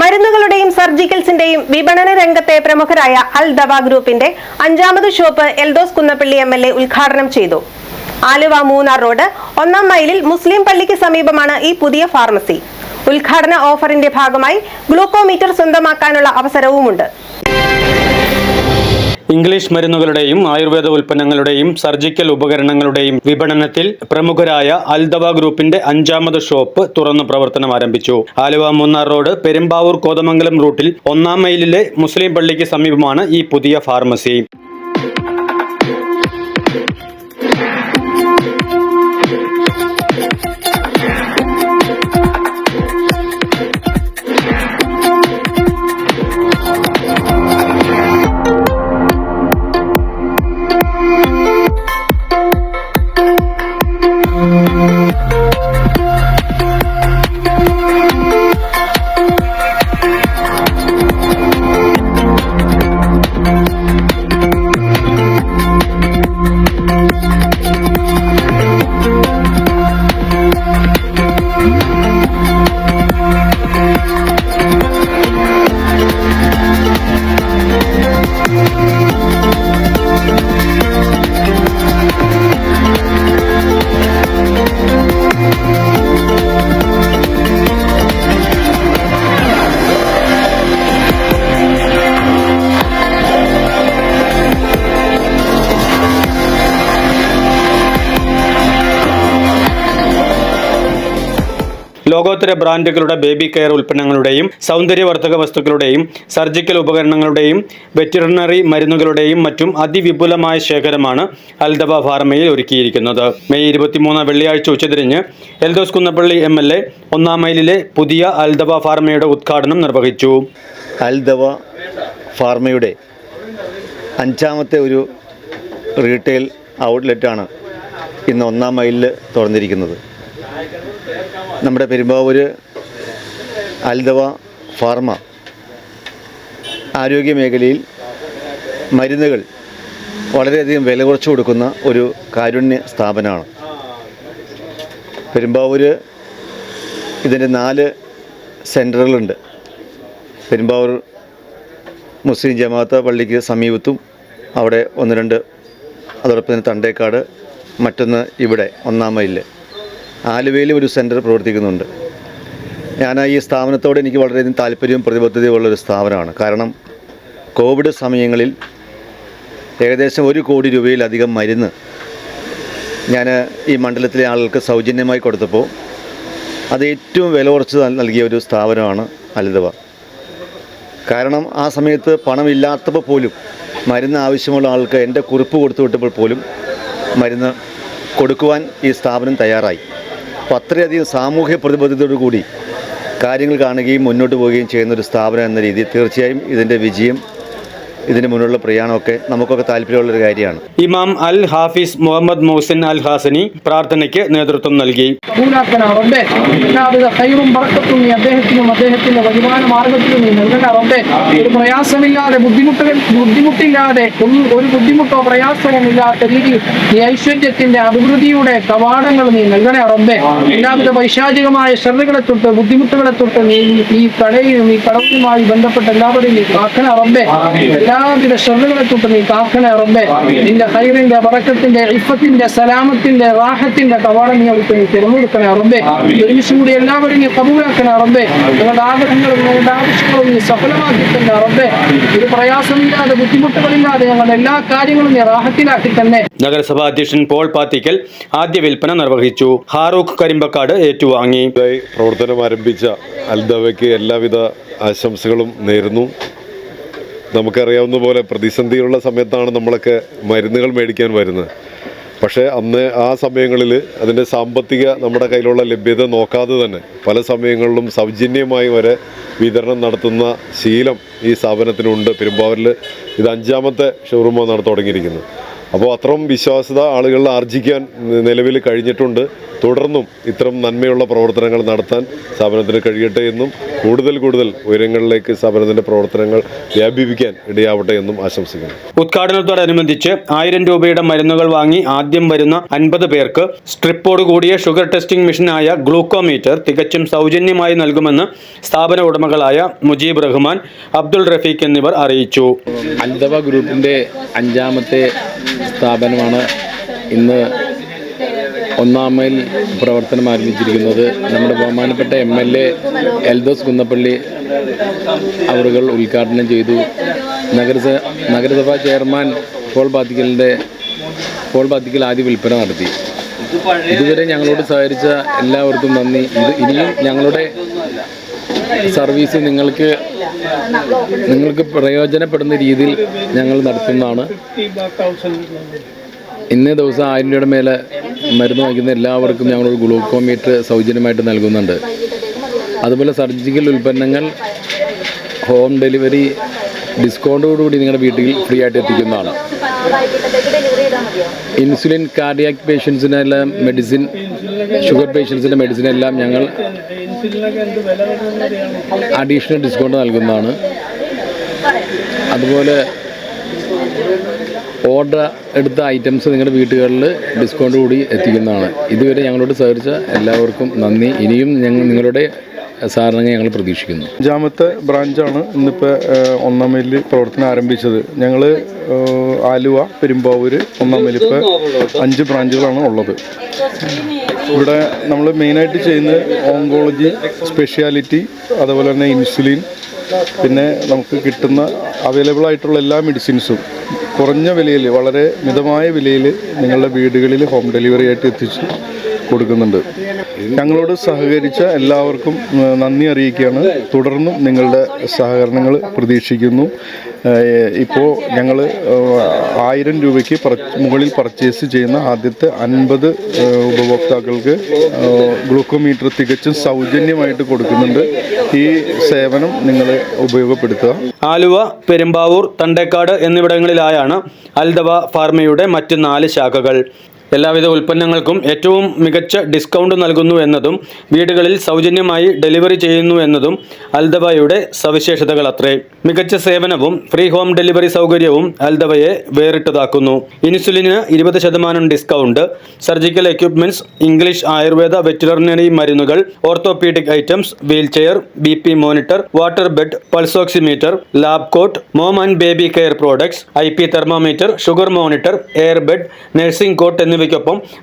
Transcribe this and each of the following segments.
മരുന്നുകളുടെയും സർജിക്കൽസിന്റെയും വിപണന രംഗത്തെ പ്രമുഖരായ അൽ ദവ ഗ്രൂപ്പിന്റെ 5ാമത് ഷോപ്പ് എൽദോസ് കുന്നപ്പള്ളി MLA ഉദ്ഘാടനം ചെയ്തു. ആലുവ മൂന്നാർ റോഡ് 1-ാം മൈലിൽ മുസ്ലിം പള്ളിക്ക് സമീപമാണ് ഈ പുതിയ ഫാർമസി. ഉദ്ഘാടന ഓഫറിന്റെ ഭാഗമായി ഗ്ലൂക്കോമീറ്റർ സ്വന്തമാക്കാനുള്ള അവസരവുമുണ്ട്. ഇംഗ്ലീഷ് മരുന്നുകളുടെയും ആയുർവേദ ഉൽപ്പന്നങ്ങളുടെയും സർജിക്കൽ ഉപകരണങ്ങളുടെയും വിപണനത്തിൽ പ്രമുഖരായ അൽ ദവ ഗ്രൂപ്പിന്റെ 5ാമത് ഷോപ്പ് തുറന്നു പ്രവർത്തനം ആരംഭിച്ചു. ആലുവ മൂന്നാർ റോഡ് പെരുമ്പാവൂർ കോതമംഗലം റൂട്ടിൽ 1-ാം മൈലിലെ മുസ്ലിം പള്ളിക്ക് സമീപമാണ് ഈ പുതിയ ഫാർമസി. ലോകോത്തര ബ്രാൻഡുകളുടെ ബേബി കെയർ ഉൽപ്പന്നങ്ങളുടെയും സൗന്ദര്യവർദ്ധക വസ്തുക്കളുടെയും സർജിക്കൽ ഉപകരണങ്ങളുടെയും വെറ്ററിനറി മരുന്നുകളുടെയും മറ്റും അതിവിപുലമായ ശേഖരമാണ് അൽ ദവ ഫാർമയിൽ ഒരുക്കിയിരിക്കുന്നത്. മെയ് 23 വെള്ളിയാഴ്ച ഉച്ചതിരിഞ്ഞ് എൽദോസ് കുന്നപ്പള്ളി MLA 1-ാം മൈലിലെ പുതിയ അൽ ദവ ഫാർമയുടെ ഉദ്ഘാടനം നിർവഹിച്ചു. അൽ ദവ ഫാർമയുടെ 5ാമത്തെ ഒരു റീറ്റെയിൽ ഔട്ട്ലെറ്റാണ് ഇന്ന് 1-ാം മൈലിൽ തുറന്നിരിക്കുന്നത്. നമ്മുടെ പെരുമ്പാവൂർ അൽ ദവ ഫാർമ ആരോഗ്യ മേഖലയിൽ മരുന്നുകൾ വളരെയധികം വില കുറച്ച് കൊടുക്കുന്ന ഒരു കാരുണ്യ സ്ഥാപനമാണ്. പെരുമ്പാവൂർ ഇതിൻ്റെ 4 സെൻറ്ററുകളുണ്ട്. പെരുമ്പാവൂർ മുസ്ലിം ജമാഅത്ത് പള്ളിക്ക് സമീപത്തും അവിടെ 1-2, അതോടൊപ്പം തന്നെ തണ്ടേക്കാട്, മറ്റൊന്ന് ഇവിടെ 1-ാം മൈലിൽ. ആലുവയിലും ഒരു സെൻറ്റർ പ്രവർത്തിക്കുന്നുണ്ട്. ഞാൻ ഈ സ്ഥാപനത്തോട് എനിക്ക് വളരെയധികം താല്പര്യവും പ്രതിബദ്ധതയും ഉള്ളൊരു സ്ഥാപനമാണ്. കാരണം കോവിഡ് സമയങ്ങളിൽ ഏകദേശം 1 കോടി രൂപയിലധികം മരുന്ന് ഞാൻ ഈ മണ്ഡലത്തിലെ ആളുകൾക്ക് സൗജന്യമായി കൊടുത്തപ്പോൾ അത് ഏറ്റവും വില കുറച്ച് നൽകിയ ഒരു സ്ഥാപനമാണ് അൽ ദവ. കാരണം ആ സമയത്ത് പണമില്ലാത്തപ്പോൾ പോലും മരുന്ന് ആവശ്യമുള്ള ആൾക്ക് എൻ്റെ കുറിപ്പ് കൊടുത്തു വിട്ടപ്പോൾ പോലും മരുന്ന് കൊടുക്കുവാൻ ഈ സ്ഥാപനം തയ്യാറായി. അപ്പോൾ അത്രയധികം സാമൂഹ്യ പ്രതിബദ്ധതയോടു കൂടി കാര്യങ്ങൾ കാണുകയും മുന്നോട്ട് പോവുകയും ചെയ്യുന്നൊരു സ്ഥാപനം എന്ന രീതിയിൽ തീർച്ചയായും ഇതിൻ്റെ വിജയം, ഇതിന് മുന്നിലുള്ള പ്രയാണമൊക്കെ നമുക്കൊക്കെ താല്പര്യമുള്ളൊരു കാര്യമാണ്. ഇമാം അൽ ഹാഫിസ് മുഹമ്മദ് മൗസിൻ അൽ ഹാസനി പ്രാർത്ഥനയ്ക്ക് നേതൃത്വം നൽകി. അദ്ദേഹത്തിന്റെ വരുമാന മാർഗത്തിലും ഒരു പ്രയാസമില്ലാതെ ബുദ്ധിമുട്ടില്ലാതെ ഒരു ബുദ്ധിമുട്ടോ പ്രയാസവും ഇല്ലാത്ത രീതിയിൽ ഈ ഐശ്വര്യത്തിന്റെ അഭിവൃദ്ധിയുടെ കവാടങ്ങൾ നീ നൽകണേ റബ്ബേ. എല്ലാവിധ പൈശാചികമായ ശ്രദ്ധകളെ തൊട്ട് ബുദ്ധിമുട്ടുകളെ തൊട്ട് നീ ഈ കടയിലും ഈ കടവുമായി ബന്ധപ്പെട്ട എല്ലാവരെയും നീ കാക്കണേ റബ്ബേ. എല്ലാവിധ ശ്രദ്ധകളെ തൊട്ട് നീ കാക്കണേ റബ്ബേ. നിന്റെ ഖൈറിന്റെ ബറക്കത്തിന്റെ ഇഫത്തിന്റെ സലാമത്തിന്റെ റാഹത്തിന്റെ കവാടം നീ അവർക്ക് നീ തിരഞ്ഞെടുക്കണേ റബ്ബേ. ഒരുമിച്ച് കൂടി എല്ലാവരും നീ കബൂലാക്കണേ റബ്ബേ. നിങ്ങളുടെ ആഗ്രഹങ്ങളും നിങ്ങളുടെ ആവശ്യങ്ങളും നീ സഫലമാക്കി തന്നെ റബ്ബേ. ഒരു പ്രയാസമില്ലാതെ ബുദ്ധിമുട്ടുകളില്ലാതെ ഞങ്ങളുടെ എല്ലാ കാര്യങ്ങളും നീ റാഹത്തിലാക്കി തന്നെ. നഗരസഭാ അധ്യക്ഷൻ പോൾ പാത്തിക്കൽ ആദ്യ വിൽപ്പന നിർവഹിച്ചു. ഹാറൂഖ് കരിമ്പക്കാട് ഏറ്റുവാങ്ങി. പ്രവർത്തനം ആരംഭിച്ച അൽ ദവയ്ക്ക് എല്ലാവിധ ആശംസകളും നേരുന്നു. നമുക്കറിയാവുന്ന പോലെ പ്രതിസന്ധിയുള്ള സമയത്താണ് നമ്മളൊക്കെ മരുന്നുകൾ മേടിക്കാൻ വരുന്നത്. പക്ഷേ അന്ന് ആ സമയങ്ങളിൽ അതിൻ്റെ സാമ്പത്തിക നമ്മുടെ കയ്യിലുള്ള ലഭ്യത നോക്കാതെ തന്നെ പല സമയങ്ങളിലും സൗജന്യമായി വരെ വിതരണം നടത്തുന്ന ശീലം ഈ സ്ഥാപനത്തിനുണ്ട്. പെരുമ്പാവൂരിൽ ഇത് 5ാമത്തെ ഷോറൂമാണ് തുടങ്ങിയിരിക്കുന്നത്. അപ്പോൾ അത്രയും വിശ്വാസ്യത ആളുകളിൽ ആർജിക്കാൻ നിലവിൽ കഴിഞ്ഞിട്ടുണ്ട്. തുടർന്നും ഇത്തരം നന്മയുള്ള പ്രവർത്തനങ്ങൾ നടത്താൻ സ്ഥാപനത്തിന് കഴിയട്ടെ എന്നും കൂടുതൽ ഉയരങ്ങളിലേക്ക് സ്ഥാപനത്തിൻ്റെ പ്രവർത്തനങ്ങൾ വ്യാപിപ്പിക്കാൻ ഇടയാവട്ടെ എന്നും ആശംസിക്കുന്നു. ഉദ്ഘാടനത്തോടനുബന്ധിച്ച് 1000 രൂപയുടെ മരുന്നുകൾ വാങ്ങി ആദ്യം വരുന്ന 50 പേർക്ക് സ്ട്രിപ്പോട് കൂടിയ ഷുഗർ ടെസ്റ്റിംഗ് മെഷീനായ ഗ്ലൂക്കോമീറ്റർ തികച്ചും സൗജന്യമായി നൽകുമെന്ന് സ്ഥാപന ഉടമകളായ മുജീബ് റഹ്മാൻ, അബ്ദുൾ റഫീഖ് എന്നിവർ അറിയിച്ചു. അൽദവ ഗ്രൂപ്പിൻ്റെ 5ാമത്തെ സ്ഥാപനമാണ് ഇന്ന് 1-ാം മൈൽ പ്രവർത്തനം ആരംഭിച്ചിരിക്കുന്നത്. നമ്മുടെ ബഹുമാനപ്പെട്ട MLA എൽദോസ് കുന്നപ്പള്ളി അവറുകൾ ഉദ്ഘാടനം ചെയ്തു. നഗരസഭാ ചെയർമാൻ പോൾ ബാത്തിക്കൽ ആദ്യ വിൽപ്പന നടത്തി. ഇതുവരെ ഞങ്ങളോട് സഹകരിച്ച എല്ലാവർക്കും നന്ദി. ഇനിയും ഞങ്ങളുടെ സർവീസ് നിങ്ങൾക്ക് പ്രയോജനപ്പെടുന്ന രീതിയിൽ ഞങ്ങൾ നടത്തുന്നതാണ്. ഇന്നേ ദിവസം 1000 രൂപയുടെ മേലെ മരുന്ന് വാങ്ങിക്കുന്ന എല്ലാവർക്കും ഞങ്ങളൊരു ഗ്ലൂക്കോമീറ്റർ സൗജന്യമായിട്ട് നൽകുന്നുണ്ട്. അതുപോലെ സർജിക്കൽ ഉൽപ്പന്നങ്ങൾ ഹോം ഡെലിവറി ഡിസ്കൗണ്ടോടുകൂടി നിങ്ങളുടെ വീട്ടിൽ ഫ്രീ ആയിട്ട് എത്തിക്കുന്നതാണ്. ഇൻസുലിൻ കാർഡിയാക് പേഷ്യൻസിനെല്ലാം മെഡിസിൻ, ഷുഗർ പേഷ്യൻസിൻ്റെ മെഡിസിനെല്ലാം ഞങ്ങൾ അഡീഷണൽ ഡിസ്കൗണ്ട് നൽകുന്നതാണ്. അതുപോലെ ഓർഡർ എടുത്ത ഐറ്റംസ് നിങ്ങളുടെ വീടുകളിൽ ഡിസ്കൗണ്ട് കൂടി എത്തിക്കുന്നതാണ്. ഇതുവരെ ഞങ്ങളോട് സഹകരിച്ച എല്ലാവർക്കും നന്ദി. ഇനിയും നിങ്ങളുടെ സഹകരണങ്ങൾ ഞങ്ങൾ പ്രതീക്ഷിക്കുന്നു. 5ാമത്തെ ബ്രാഞ്ചാണ് ഇന്നിപ്പോൾ 1-ാം മൈലിൽ പ്രവർത്തനം ആരംഭിച്ചത്. ഞങ്ങൾ ആലുവ, പെരുമ്പാവൂർ, 1-ാം മൈൽ ഇപ്പോൾ 5 ബ്രാഞ്ചുകളാണ് ഉള്ളത്. ഇവിടെ നമ്മൾ മെയിനായിട്ട് ചെയ്യുന്നത് ഓങ്കോളജി, സ്പെഷ്യാലിറ്റി, അതുപോലെ തന്നെ ഇൻസുലിൻ, പിന്നെ നമുക്ക് കിട്ടുന്ന അവൈലബിൾ ആയിട്ടുള്ള എല്ലാ മെഡിസിൻസും കുറഞ്ഞ വിലയിൽ, വളരെ മിതമായ വിലയിൽ നിങ്ങളുടെ വീടുകളിൽ ഹോം ഡെലിവറി ആയിട്ട് എത്തിച്ച് കൊടുക്കുന്നുണ്ട്. ഞങ്ങളോട് സഹകരിച്ച എല്ലാവർക്കും നന്ദി അറിയിക്കുകയാണ്. തുടർന്നും നിങ്ങളുടെ സഹകരണങ്ങൾ പ്രതീക്ഷിക്കുന്നു. ഇപ്പോൾ ഞങ്ങൾ 1000 രൂപയ്ക്ക് മുകളിൽ പർച്ചേസ് ചെയ്യുന്ന ആദ്യത്തെ 50 ഉപഭോക്താക്കൾക്ക് ഗ്ലൂക്കോമീറ്റർ തികച്ചും സൗജന്യമായിട്ട് കൊടുക്കുന്നുണ്ട്. ഈ സേവനം നിങ്ങൾ ഉപയോഗപ്പെടുത്തുക. ആലുവ, പെരുമ്പാവൂർ, തണ്ടേക്കാട് എന്നിവിടങ്ങളിലായാണ് അൽദവ ഫാർമയുടെ മറ്റ് 4 ശാഖകൾ. എല്ലാവിധ ഉൽപ്പന്നങ്ങൾക്കും ഏറ്റവും മികച്ച ഡിസ്കൗണ്ട് നൽകുന്നു എന്നതും വീടുകളിൽ സൗജന്യമായി ഡെലിവറി ചെയ്യുന്നു എന്നതും അൽദവയുടെ സവിശേഷതകൾ അത്രേ. മികച്ച സേവനവും ഫ്രീ ഹോം ഡെലിവറി സൗകര്യവും അൽദവയെ വേറിട്ടതാക്കുന്നു. ഇൻസുലിന് 20% discount, surgical equipments, English, Ayurveda, veterinary മരുന്നുകൾ, orthopaedic items, wheelchair, BP monitor, water bed, pulse oximeter, lab coat, mom and baby care products, IP thermometer, sugar monitor, air bed, nursing coat എന്നിവയ്ക്കൊപ്പം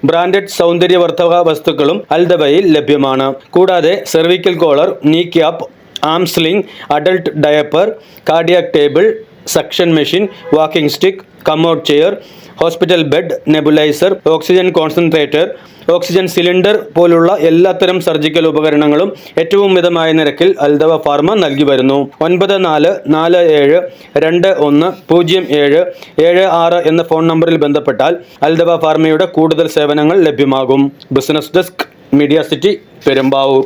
branded സൗന്ദര്യവർദ്ധക വസ്തുക്കളും അൽദവയിൽ ലഭ്യമാണ്. കൂടാതെ cervical collar, knee cap, arm sling, adult diaper, cardiac table, suction machine, walking stick, commode chair, hospital bed, nebuliser, oxygen concentrator, oxygen cylinder പോലുള്ള എല്ലാത്തരം surgical ഉപകരണങ്ങളും ഏറ്റവും മിതമായ നിരക്കിൽ അൽദവ ഫാർമ നൽകി വരുന്നു. 9447210776 എന്ന ഫോൺ നമ്പറിൽ ബന്ധപ്പെട്ടാൽ അൽദവ ഫാർമയുടെ കൂടുതൽ സേവനങ്ങൾ ലഭ്യമാകും. Business desk, media city, Perumbavoor.